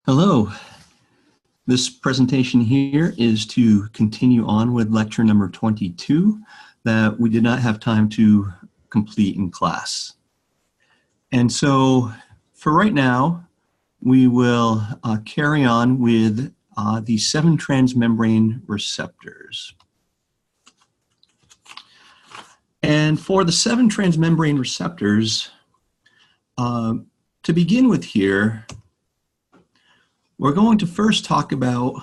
Hello. This presentation here is to continue on with lecture number 22 that we did not have time to complete in class. And so for right now, we will carry on with the 7 transmembrane receptors. And for the 7 transmembrane receptors, to begin with here, we're going to first talk about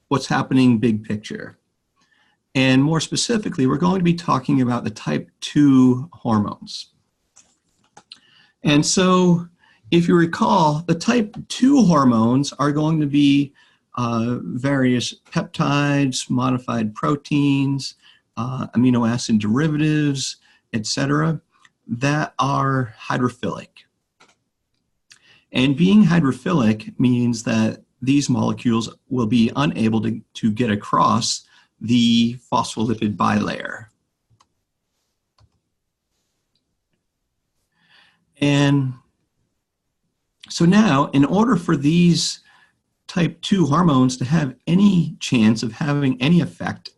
what's happening big picture. And more specifically, we're going to be talking about the type 2 hormones. And so if you recall, the type 2 hormones are going to be various peptides, modified proteins, amino acid derivatives, etc., that are hydrophilic. And being hydrophilic means that these molecules will be unable to get across the phospholipid bilayer. And so now, in order for these type 2 hormones to have any chance of having any effect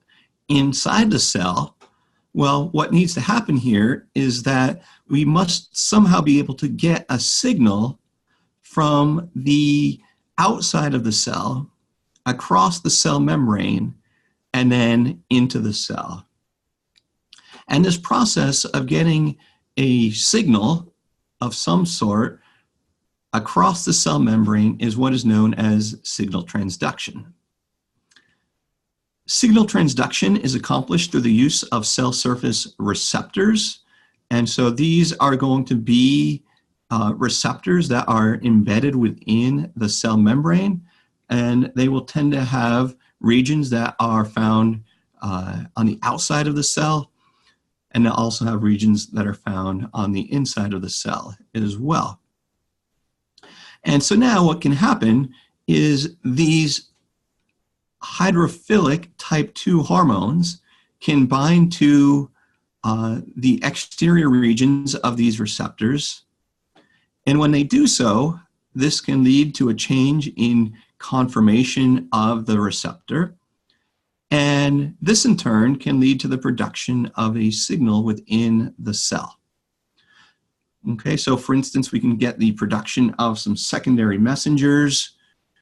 inside the cell, well, what needs to happen here is that we must somehow be able to get a signal from the outside of the cell, across the cell membrane, and then into the cell. And this process of getting a signal of some sort across the cell membrane is what is known as signal transduction. Signal transduction is accomplished through the use of cell surface receptors. And so these are going to be receptors that are embedded within the cell membrane, and they will tend to have regions that are found on the outside of the cell, and they'll also have regions that are found on the inside of the cell as well. And so now what can happen is these hydrophilic type 2 hormones can bind to the exterior regions of these receptors. And when they do so, this can lead to a change in conformation of the receptor. And this in turn can lead to the production of a signal within the cell. Okay, so for instance, we can get the production of some secondary messengers.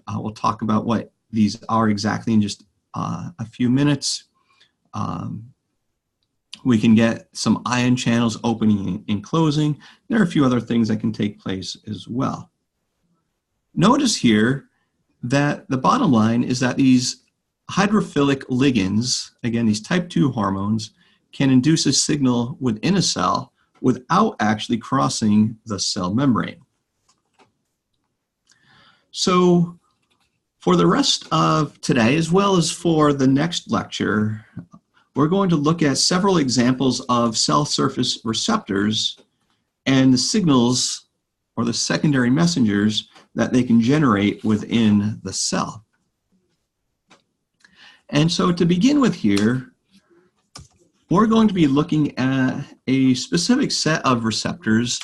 We'll talk about what these are exactly in just a few minutes. We can get some ion channels opening and closing. There are a few other things that can take place as well. Notice here that the bottom line is that these hydrophilic ligands, again, these type 2 hormones, can induce a signal within a cell without actually crossing the cell membrane. So for the rest of today, as well as for the next lecture, we're going to look at several examples of cell surface receptors and the signals or the secondary messengers that they can generate within the cell. And so to begin with here, we're going to be looking at a specific set of receptors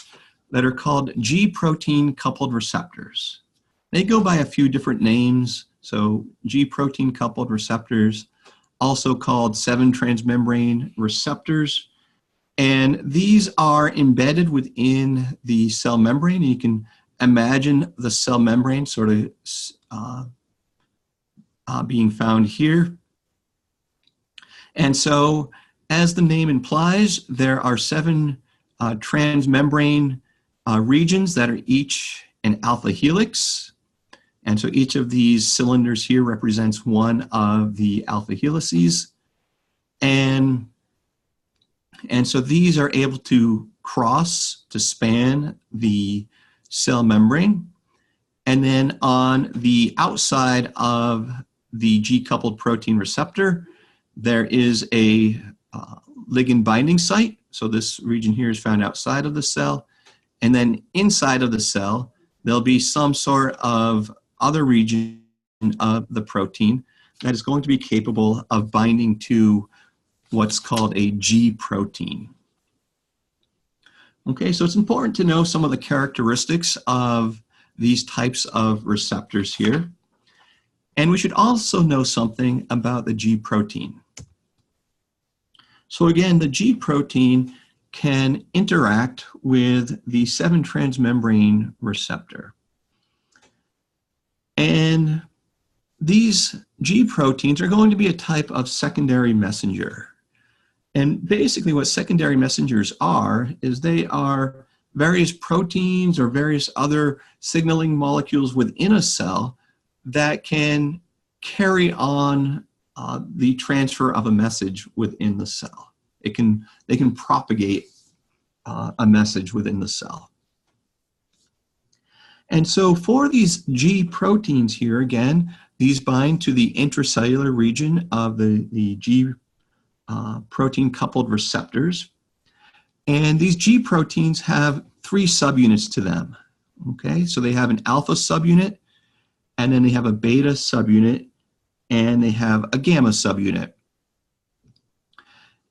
that are called G protein coupled receptors. They go by a few different names. So G protein coupled receptors, also called 7 transmembrane receptors. And these are embedded within the cell membrane. You can imagine the cell membrane sort of being found here. And so, as the name implies, there are 7 transmembrane regions that are each an alpha helix. And so each of these cylinders here represents one of the alpha helices. And so these are able to cross to span the cell membrane. And then on the outside of the G-coupled protein receptor, there is a ligand binding site. So this region here is found outside of the cell. And then inside of the cell, there'll be some sort of other region of the protein that is going to be capable of binding to what's called a G protein. Okay, so it's important to know some of the characteristics of these types of receptors here. And we should also know something about the G protein. So again, the G protein can interact with the 7-transmembrane receptor. And these G proteins are going to be a type of secondary messenger. And basically what secondary messengers are is they are various proteins or various other signaling molecules within a cell that can carry on the transfer of a message within the cell. They can propagate a message within the cell. And so for these G proteins here, again, these bind to the intracellular region of the G protein coupled receptors. And these G proteins have 3 subunits to them. Okay, so they have an alpha subunit, and then they have a beta subunit, and they have a gamma subunit.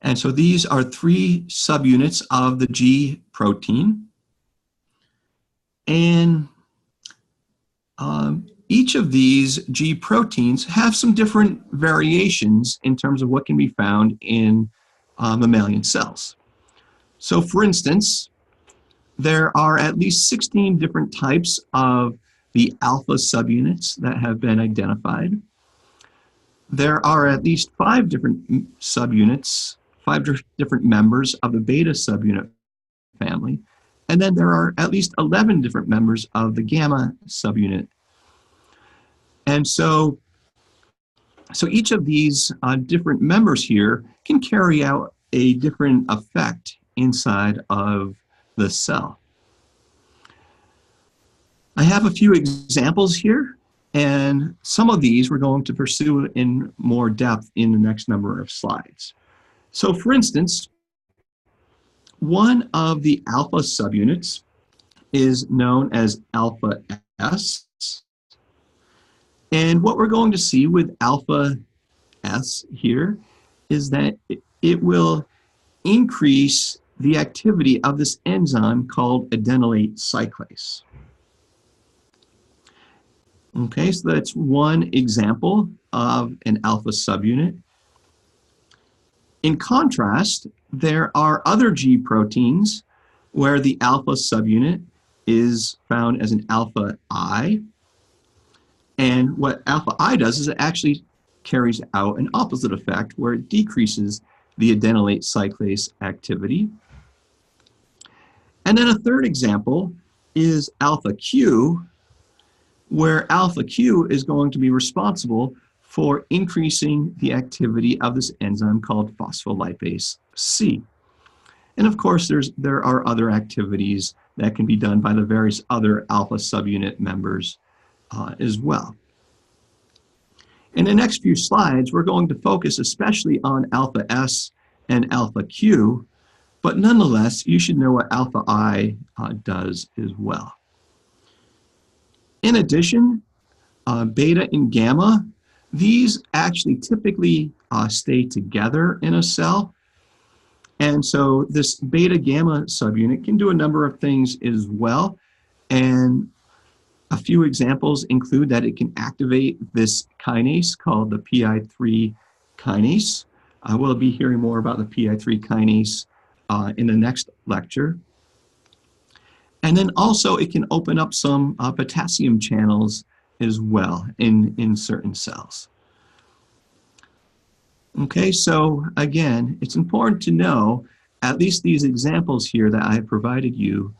And so these are 3 subunits of the G protein. And each of these G proteins have some different variations in terms of what can be found in mammalian cells. So for instance, there are at least 16 different types of the alpha subunits that have been identified. There are at least 5 different subunits, 5 different members of the beta subunit family. And then there are at least 11 different members of the gamma subunit. And so each of these different members here can carry out a different effect inside of the cell. I have a few examples here, and some of these we're going to pursue in more depth in the next number of slides. So for instance, one of the alpha subunits is known as alpha S. And what we're going to see with alpha S here is that it will increase the activity of this enzyme called adenylate cyclase. Okay, so that's one example of an alpha subunit. In contrast, there are other G proteins where the alpha subunit is found as an alpha I. And what alpha I does is it actually carries out an opposite effect where it decreases the adenylate cyclase activity. And then a third example is alpha Q, where alpha Q is going to be responsible for increasing the activity of this enzyme called phospholipase C. And of course, there are other activities that can be done by the various other alpha subunit members as well. In the next few slides, we're going to focus especially on alpha S and alpha Q, but nonetheless, you should know what alpha I does as well. In addition, beta and gamma, these actually typically stay together in a cell. And so this beta gamma subunit can do a number of things as well. And a few examples include that it can activate this kinase called the PI3 kinase. We'll be hearing more about the PI3 kinase in the next lecture. And then also it can open up some potassium channels as well in certain cells. Okay, so again, it's important to know at least these examples here that I have provided you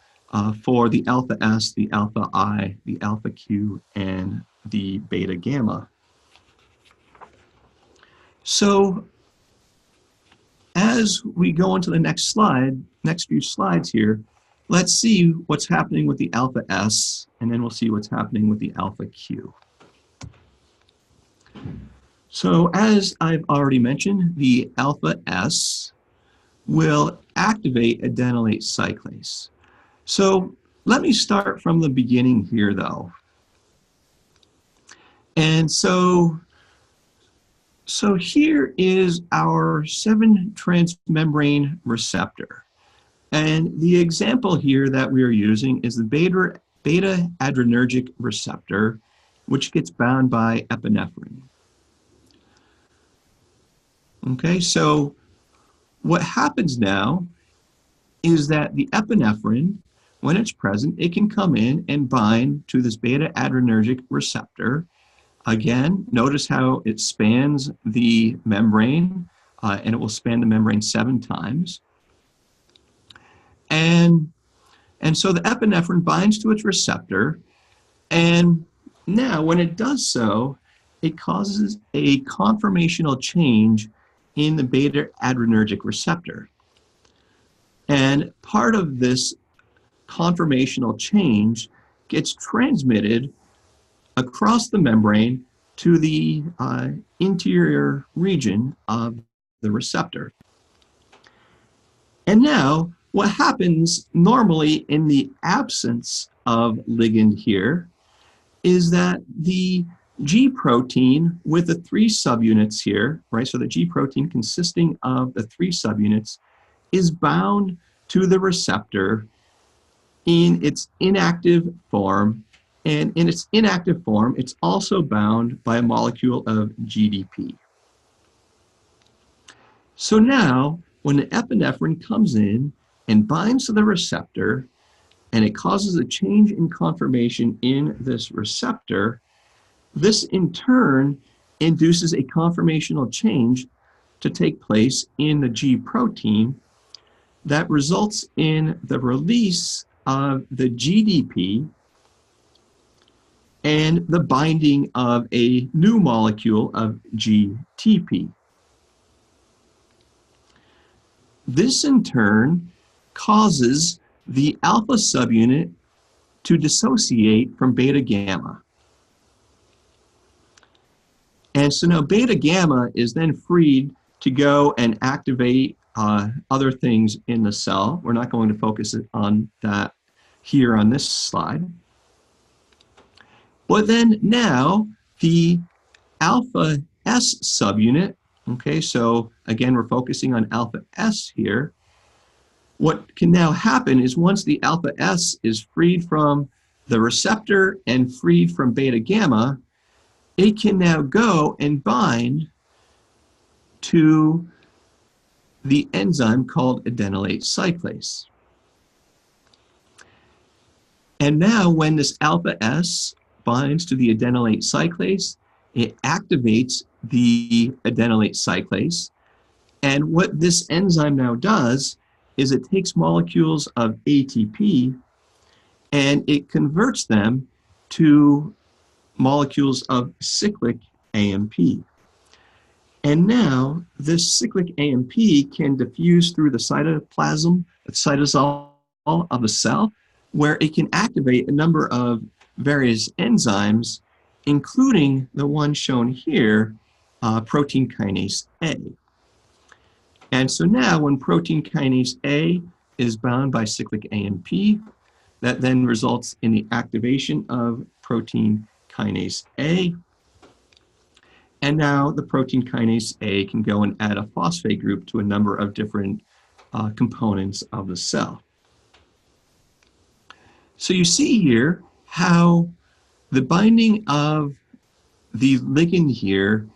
for the alpha S, the alpha I, the alpha Q, and the beta gamma. So as we go into the next few slides here, let's see what's happening with the alpha S, and then we'll see what's happening with the alpha Q. So as I've already mentioned, the alpha S will activate adenylate cyclase. So let me start from the beginning here though. And so here is our 7-transmembrane receptor. And the example here that we are using is the beta adrenergic receptor, which gets bound by epinephrine. Okay, so what happens now is that the epinephrine, when it's present, it can come in and bind to this beta adrenergic receptor. Again, notice how it spans the membrane, and it will span the membrane 7 times. And so the epinephrine binds to its receptor, and now when it does so, it causes a conformational change in the beta adrenergic receptor. And part of this conformational change gets transmitted across the membrane to the interior region of the receptor. And now, what happens normally in the absence of ligand here is that the G protein with the 3 subunits here, right? So the G protein consisting of the 3 subunits is bound to the receptor in its inactive form. And in its inactive form, it's also bound by a molecule of GDP. So now, when the epinephrine comes in and binds to the receptor, and it causes a change in conformation in this receptor, this in turn induces a conformational change to take place in the G protein that results in the release of the GDP and the binding of a new molecule of GTP. This in turn causes the alpha subunit to dissociate from beta gamma. And so now beta gamma is then freed to go and activate other things in the cell. We're not going to focus on that here on this slide. But then now the alpha S subunit, okay, so again, we're focusing on alpha S here. What can now happen is once the alpha S is freed from the receptor and freed from beta gamma, it can now go and bind to the enzyme called adenylate cyclase. And now when this alpha S binds to the adenylate cyclase, it activates the adenylate cyclase. And what this enzyme now does is it takes molecules of ATP and it converts them to molecules of cyclic AMP. And now this cyclic AMP can diffuse through the cytoplasm, the cytosol of a cell, where it can activate a number of various enzymes, including the one shown here, protein kinase A. And so now when protein kinase A is bound by cyclic AMP, that then results in the activation of protein kinase A. And now the protein kinase A can go and add a phosphate group to a number of different components of the cell. So you see here how the binding of the ligand here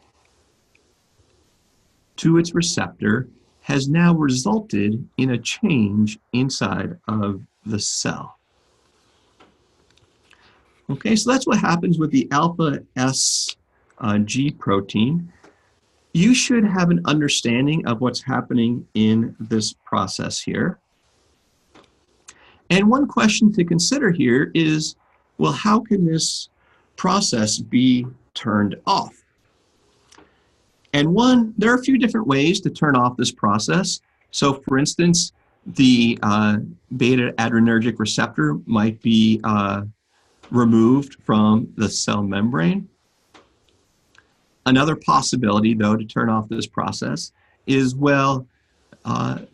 to its receptor has now resulted in a change inside of the cell. Okay, so that's what happens with the alpha S G protein. You should have an understanding of what's happening in this process here. And one question to consider here is, well, how can this process be turned off? And there are a few different ways to turn off this process. So for instance, the beta adrenergic receptor might be removed from the cell membrane. Another possibility, though, to turn off this process is, well,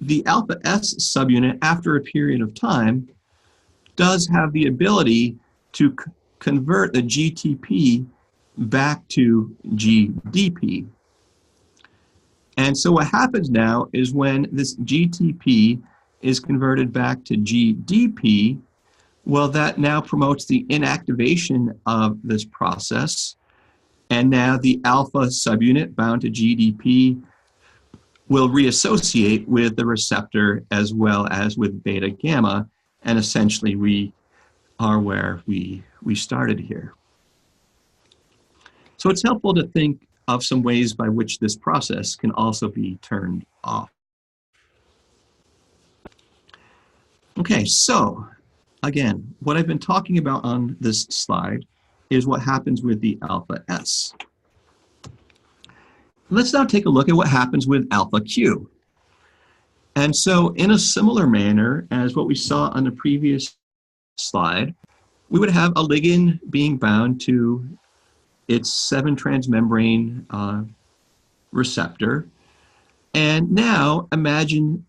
the alpha S subunit, after a period of time, does have the ability to convert the GTP back to GDP. And so what happens now is when this GTP is converted back to GDP, Well, that now promotes the inactivation of this process. And now the alpha subunit bound to GDP will reassociate with the receptor as well as with beta gamma. And essentially we are where we started here. So it's helpful to think of some ways by which this process can also be turned off. Okay, so again, what I've been talking about on this slide is what happens with the alpha S. Let's now take a look at what happens with alpha Q. And so in a similar manner as what we saw on the previous slide, we would have a ligand being bound to its 7-transmembrane receptor. And now imagine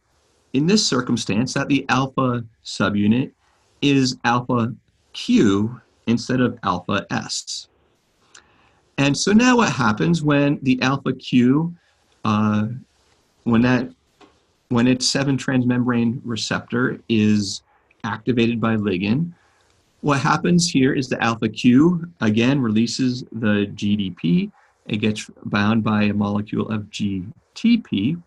in this circumstance that the alpha subunit is alpha Q instead of alpha S. And so now what happens when the alpha Q, when its 7-transmembrane receptor is activated by ligand, what happens here is the alpha Q, again, releases the GDP. It gets bound by a molecule of GTP.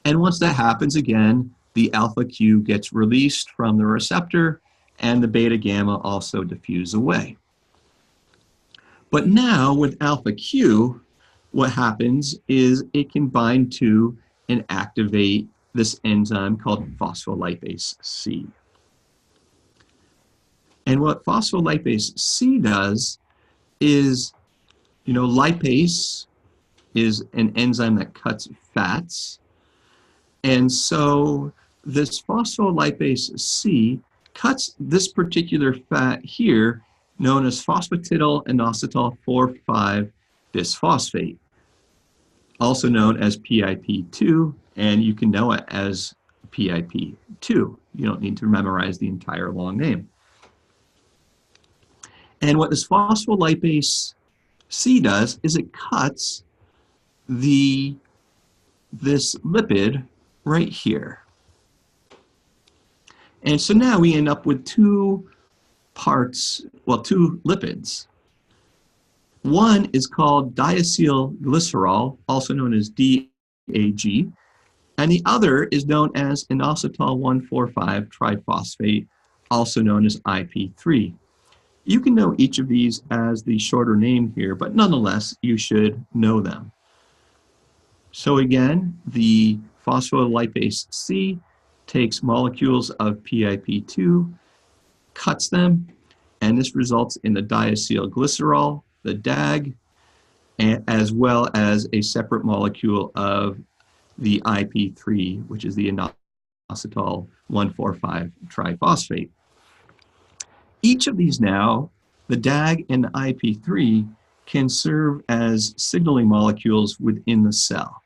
And once that happens again, the alpha Q gets released from the receptor and the beta gamma also diffuse away. But now with alpha Q, what happens is it can bind to and activate this enzyme called phospholipase C. And what phospholipase C does is, lipase is an enzyme that cuts fats. And so this phospholipase C cuts this particular fat here, known as phosphatidylinositol 4,5 bisphosphate, also known as PIP2, and you can know it as PIP2. You don't need to memorize the entire long name. And what this phospholipase C does is it cuts this lipid right here. And so now we end up with two lipids. One is called diacylglycerol, also known as DAG, and the other is known as inositol 1,4,5 triphosphate, also known as IP3. You can know each of these as the shorter name here, but nonetheless, you should know them. So again, the phospholipase C takes molecules of PIP2, cuts them, and this results in the diacylglycerol, the DAG, as well as a separate molecule of the IP3, which is the inositol 1,4,5 triphosphate. Each of these now, the DAG and the IP3, can serve as signaling molecules within the cell.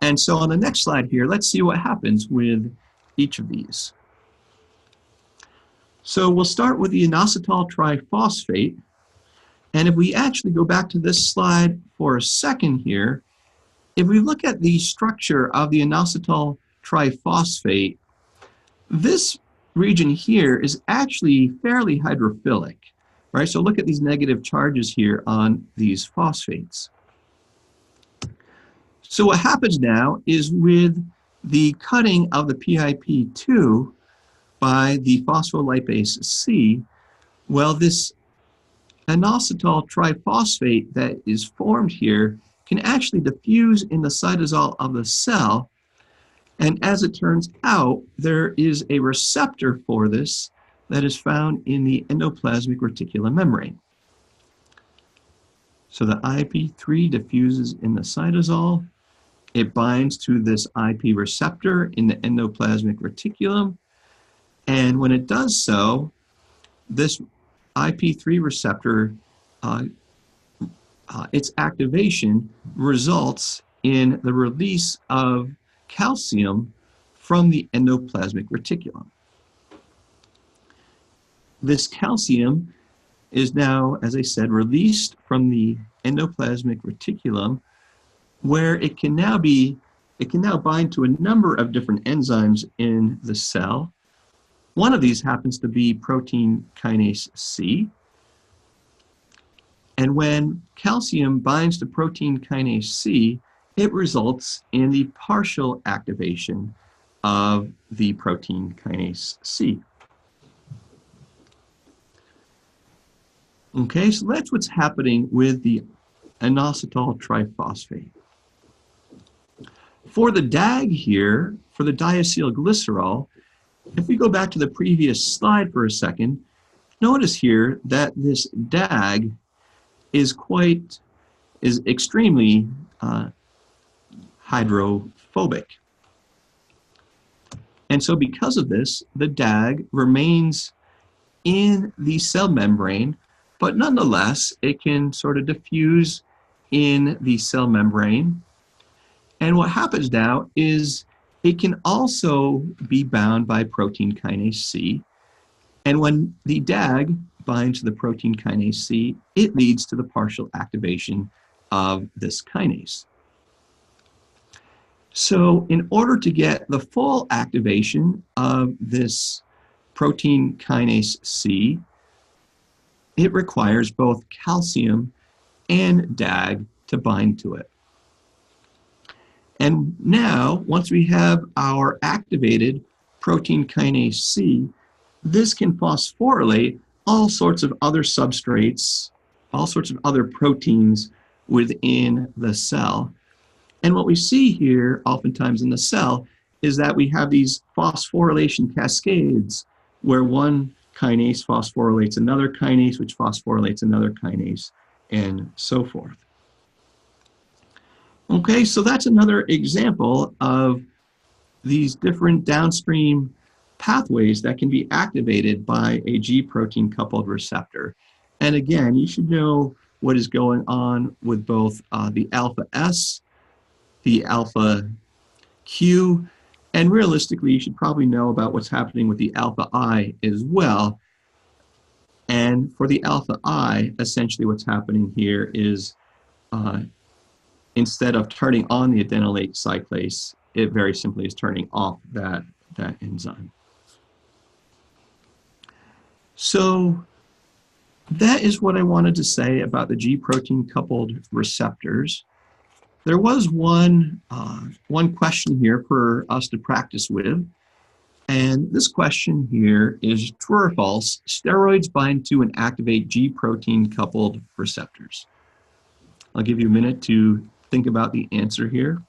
And so on the next slide here, let's see what happens with each of these. So we'll start with the inositol triphosphate. And if we actually go back to this slide for a second here, if we look at the structure of the inositol triphosphate, this region here is actually fairly hydrophilic, right? So look at these negative charges here on these phosphates. So what happens now is with the cutting of the PIP2 by the phospholipase C, well, this inositol triphosphate that is formed here can actually diffuse in the cytosol of the cell. And as it turns out, there is a receptor for this that is found in the endoplasmic reticulum membrane. So the IP3 diffuses in the cytosol. It binds to this IP receptor in the endoplasmic reticulum. And when it does so, this IP3 receptor, its activation results in the release of calcium from the endoplasmic reticulum. This calcium is now, as I said, released from the endoplasmic reticulum, where it can now bind to a number of different enzymes in the cell. One of these happens to be protein kinase C. And when calcium binds to protein kinase C, it results in the partial activation of the protein kinase C. Okay, so that's what's happening with the inositol triphosphate. For the DAG here, for the diacylglycerol, if we go back to the previous slide for a second, notice here that this DAG is extremely hydrophobic. And so because of this, the DAG remains in the cell membrane, but nonetheless, it can sort of diffuse in the cell membrane. And what happens now is it can also be bound by protein kinase C. And when the DAG binds to the protein kinase C, it leads to the partial activation of this kinase. So in order to get the full activation of this protein kinase C, it requires both calcium and DAG to bind to it. And now, once we have our activated protein kinase C, this can phosphorylate all sorts of other substrates, all sorts of other proteins within the cell. And what we see here, oftentimes in the cell, is that we have these phosphorylation cascades where one kinase phosphorylates another kinase, which phosphorylates another kinase, and so forth. Okay, so that's another example of these different downstream pathways that can be activated by a G protein coupled receptor. And again, you should know what is going on with both the alpha S, the alpha Q, and realistically, you should probably know about what's happening with the alpha I as well. And for the alpha I, essentially what's happening here is instead of turning on the adenylate cyclase, it very simply is turning off that enzyme. So that is what I wanted to say about the G protein coupled receptors. There was one question here for us to practice with. And this question here is, true or false, steroids bind to and activate G protein coupled receptors? I'll give you a minute to think about the answer here.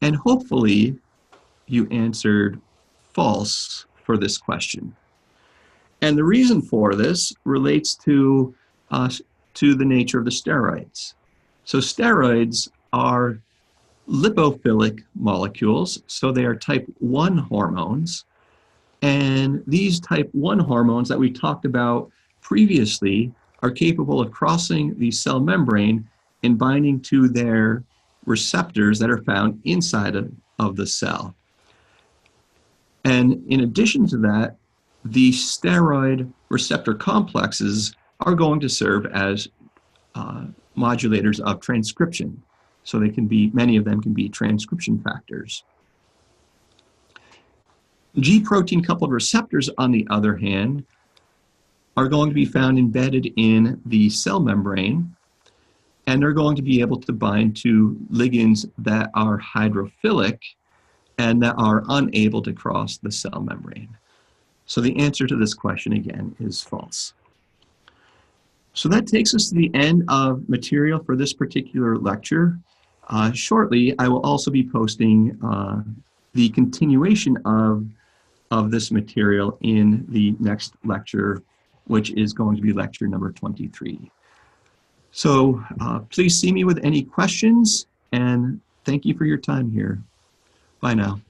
And hopefully you answered false for this question. And the reason for this relates to the nature of the steroids. So steroids are lipophilic molecules, so they are type 1 hormones. And these type 1 hormones that we talked about previously are capable of crossing the cell membrane and binding to their receptors that are found inside of the cell. And in addition to that, the steroid receptor complexes are going to serve as modulators of transcription. So they can be, many of them can be transcription factors. G protein coupled receptors, on the other hand, are going to be found embedded in the cell membrane, and they're going to be able to bind to ligands that are hydrophilic and that are unable to cross the cell membrane. So the answer to this question, again, is false. So that takes us to the end of material for this particular lecture. Shortly, I will also be posting the continuation of this material in the next lecture, which is going to be lecture number 23. So please see me with any questions, and thank you for your time here. Bye now.